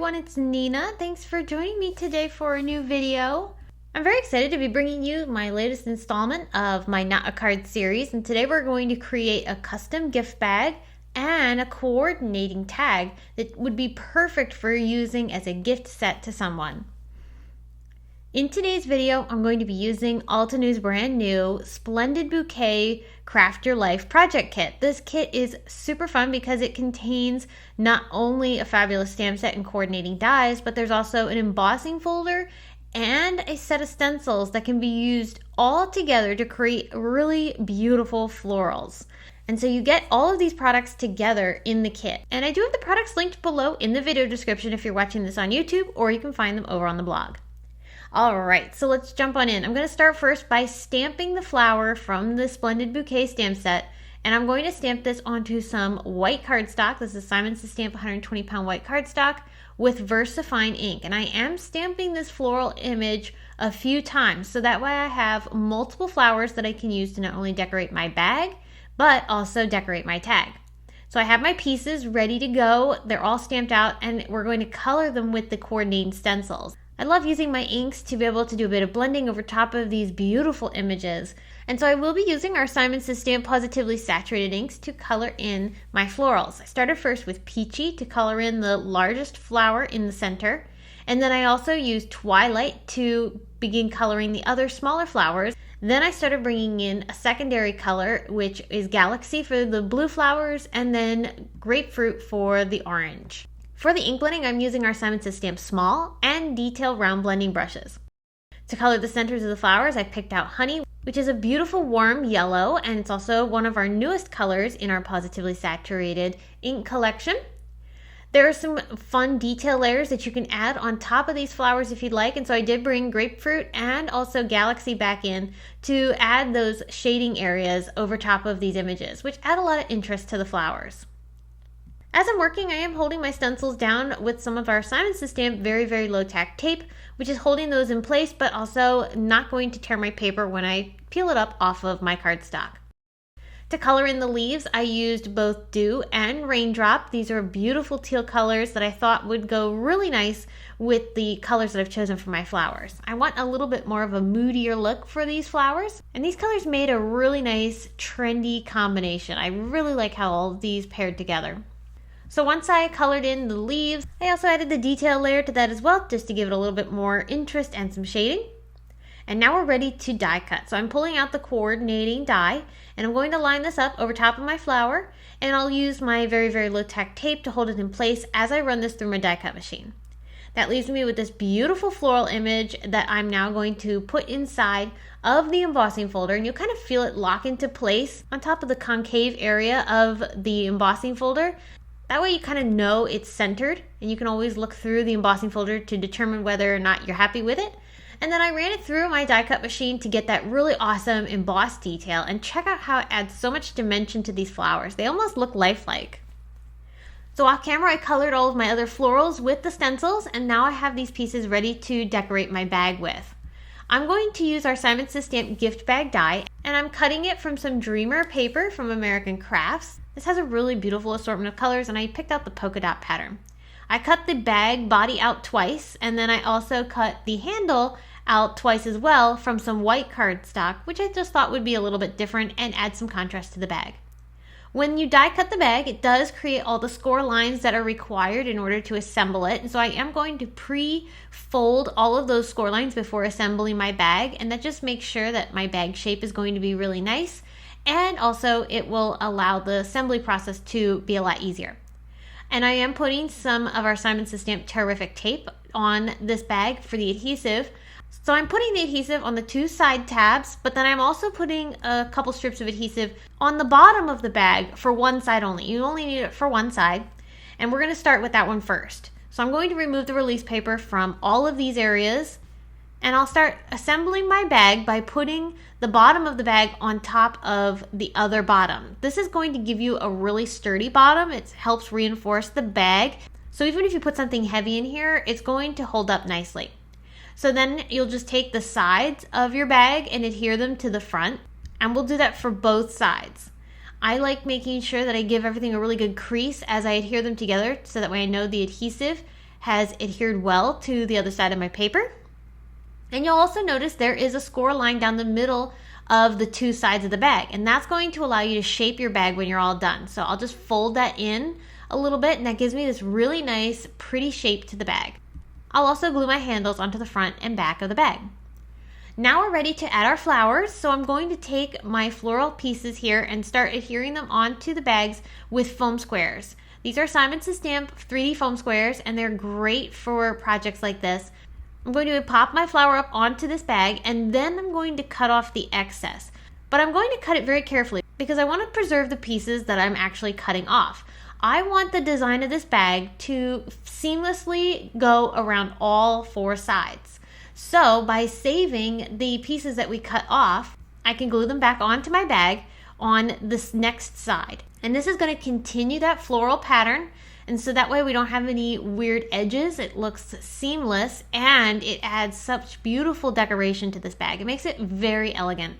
everyone, it's Nina. Thanks for joining me today for a new video. I'm very excited to be bringing you my latest installment of my Not a Card series, and today we're going to create a custom gift bag and a coordinating tag that would be perfect for using as a gift set to someone. In today's video, I'm going to be using Altenew's brand new Splendid Bouquet Craft Your Life project kit. This kit is super fun because it contains not only a fabulous stamp set and coordinating dies, but there's also an embossing folder and a set of stencils that can be used all together to create really beautiful florals. And so you get all of these products together in the kit. And I do have the products linked below in the video description if you're watching this on YouTube, or you can find them over on the blog. All right, so let's jump on in. I'm going to start first by stamping the flower from the Splendid Bouquet stamp set, and I'm going to stamp this onto some white cardstock. This is Simon Says Stamp 120 pound white cardstock with VersaFine ink, and I am stamping this floral image a few times so that way I have multiple flowers that I can use to not only decorate my bag but also decorate my tag. So I have my pieces ready to go. They're all stamped out, and we're going to color them with the coordinating stencils. I love using my inks to be able to do a bit of blending over top of these beautiful images. And so I will be using our Simon Says Stamp Pawsitively saturated inks to color in my florals. I started first with Peachy to color in the largest flower in the center. And then I also used Twilight to begin coloring the other smaller flowers. Then I started bringing in a secondary color, which is Galaxy for the blue flowers, and then Grapefruit for the orange. For the ink blending, I'm using our Simon Says Stamp small and detail round blending brushes. To color the centers of the flowers, I picked out Honey, which is a beautiful warm yellow, and it's also one of our newest colors in our Pawsitively saturated ink collection. There are some fun detail layers that you can add on top of these flowers if you'd like, and so I did bring Grapefruit and also Galaxy back in to add those shading areas over top of these images, which add a lot of interest to the flowers. As I'm working, I am holding my stencils down with some of our Simon Says Stamp very low tack tape, which is holding those in place but also not going to tear my paper when I peel it up off of my cardstock. To color in the leaves, I used both Dew and Raindrop. These are beautiful teal colors that I thought would go really nice with the colors that I've chosen for my flowers. I want a little bit more of a moodier look for these flowers, and these colors made a really nice trendy combination. I really like how all of these paired together. So once I colored in the leaves, I also added the detail layer to that as well, just to give it a little bit more interest and some shading. And now we're ready to die cut. So I'm pulling out the coordinating die, and I'm going to line this up over top of my flower, and I'll use my very low tack tape to hold it in place as I run this through my die cut machine. That leaves me with this beautiful floral image that I'm now going to put inside of the embossing folder, and you'll kind of feel it lock into place on top of the concave area of the embossing folder. That way you kind of know it's centered, and you can always look through the embossing folder to determine whether or not you're happy with it. And then I ran it through my die cut machine to get that really awesome embossed detail, and check out how it adds so much dimension to these flowers. They almost look lifelike. So off camera, I colored all of my other florals with the stencils, and now I have these pieces ready to decorate my bag with. I'm going to use our Simon Says Stamp gift bag die, and I'm cutting it from some Dreamer paper from American Crafts. This has a really beautiful assortment of colors, and I picked out the polka dot pattern. I cut the bag body out twice, and then I also cut the handle out twice as well from some white cardstock, which I just thought would be a little bit different and add some contrast to the bag. When you die cut the bag, it does create all the score lines that are required in order to assemble it. And so I am going to pre-fold all of those score lines before assembling my bag, and that just makes sure that my bag shape is going to be really nice, and also it will allow the assembly process to be a lot easier. And I am putting some of our Simon Says Stamp Terrific tape on this bag for the adhesive. So I'm putting the adhesive on the two side tabs, but then I'm also putting a couple strips of adhesive on the bottom of the bag for one side only. You only need it for one side, and we're going to start with that one first. So I'm going to remove the release paper from all of these areas, and I'll start assembling my bag by putting the bottom of the bag on top of the other bottom. This is going to give you a really sturdy bottom. It helps reinforce the bag. So even if you put something heavy in here, it's going to hold up nicely. So then you'll just take the sides of your bag and adhere them to the front, and we'll do that for both sides. I like making sure that I give everything a really good crease as I adhere them together, so that way I know the adhesive has adhered well to the other side of my paper. And you'll also notice there is a score line down the middle of the two sides of the bag, and that's going to allow you to shape your bag when you're all done. So I'll just fold that in a little bit, and that gives me this really nice, pretty shape to the bag. I'll also glue my handles onto the front and back of the bag. Now we're ready to add our flowers, so I'm going to take my floral pieces here and start adhering them onto the bags with foam squares. These are Simon Says Stamp 3D foam squares, and they're great for projects like this. I'm going to pop my flower up onto this bag, and then I'm going to cut off the excess. But I'm going to cut it very carefully because I want to preserve the pieces that I'm actually cutting off. I want the design of this bag to seamlessly go around all four sides. So by saving the pieces that we cut off, I can glue them back onto my bag on this next side. And this is going to continue that floral pattern. And so that way we don't have any weird edges. It looks seamless, and it adds such beautiful decoration to this bag. It makes it very elegant.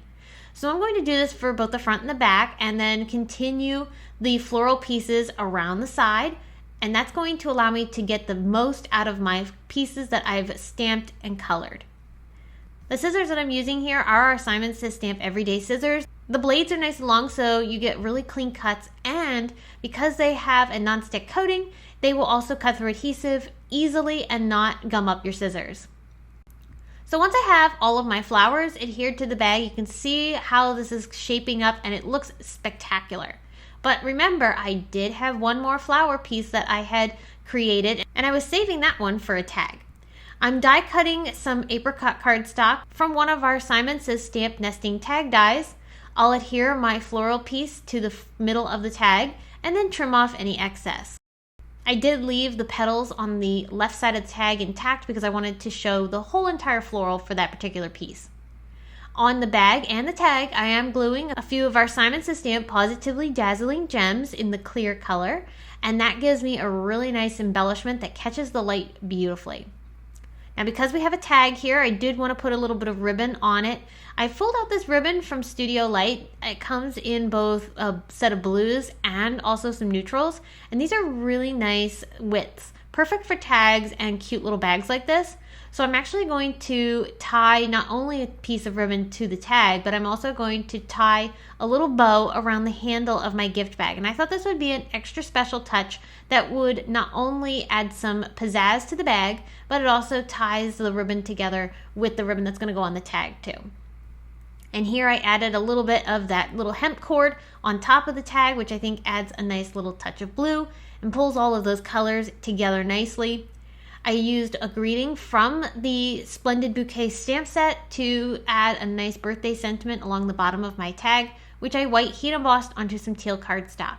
So I'm going to do this for both the front and the back, and then continue the floral pieces around the side. And that's going to allow me to get the most out of my pieces that I've stamped and colored. The scissors that I'm using here are our Simon Says Stamp Everyday Scissors. The blades are nice and long, so you get really clean cuts, and because they have a non-stick coating, they will also cut through adhesive easily and not gum up your scissors. So once I have all of my flowers adhered to the bag, you can see how this is shaping up, and it looks spectacular. But remember, I did have one more flower piece that I had created, and I was saving that one for a tag. I'm die cutting some apricot cardstock from one of our Simon Says Stamp nesting tag dies. I'll adhere my floral piece to the middle of the tag and then trim off any excess. I did leave the petals on the left side of the tag intact because I wanted to show the whole entire floral for that particular piece. On the bag and the tag, I am gluing a few of our Simon Says Stamp Pawsitively Dazzling gems in the clear color, and that gives me a really nice embellishment that catches the light beautifully. Now because we have a tag here, I did want to put a little bit of ribbon on it. I pulled out this ribbon from Studio Light. It comes in both a set of blues and also some neutrals, and these are really nice widths, perfect for tags and cute little bags like this. So I'm actually going to tie not only a piece of ribbon to the tag, but I'm also going to tie a little bow around the handle of my gift bag. And I thought this would be an extra special touch that would not only add some pizzazz to the bag, but it also ties the ribbon together with the ribbon that's going to go on the tag too. And here I added a little bit of that little hemp cord on top of the tag, which I think adds a nice little touch of blue and pulls all of those colors together nicely. I used a greeting from the Splendid Bouquet stamp set to add a nice birthday sentiment along the bottom of my tag, which I white heat embossed onto some teal cardstock.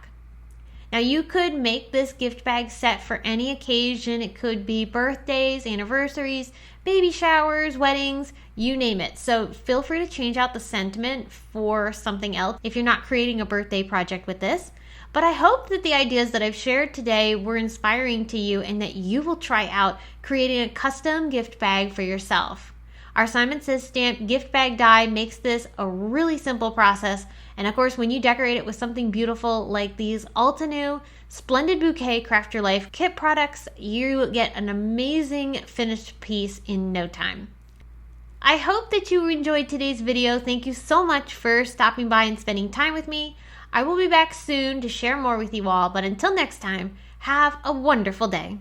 Now you could make this gift bag set for any occasion. It could be birthdays, anniversaries, baby showers, weddings, you name it. So feel free to change out the sentiment for something else if you're not creating a birthday project with this. But I hope that the ideas that I've shared today were inspiring to you and that you will try out creating a custom gift bag for yourself. Our Simon Says Stamp gift bag die makes this a really simple process. And of course, when you decorate it with something beautiful like these Altenew Splendid Bouquet Craft Your Life kit products, you get an amazing finished piece in no time. I hope that you enjoyed today's video. Thank you so much for stopping by and spending time with me. I will be back soon to share more with you all, but until next time, have a wonderful day.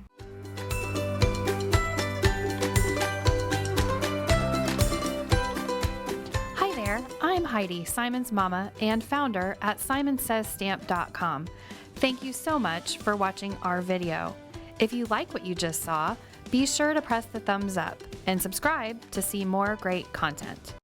Hi there, I'm Heidi, Simon's mama and founder at SimonsSaysStamp.com. Thank you so much for watching our video. If you like what you just saw, be sure to press the thumbs up and subscribe to see more great content.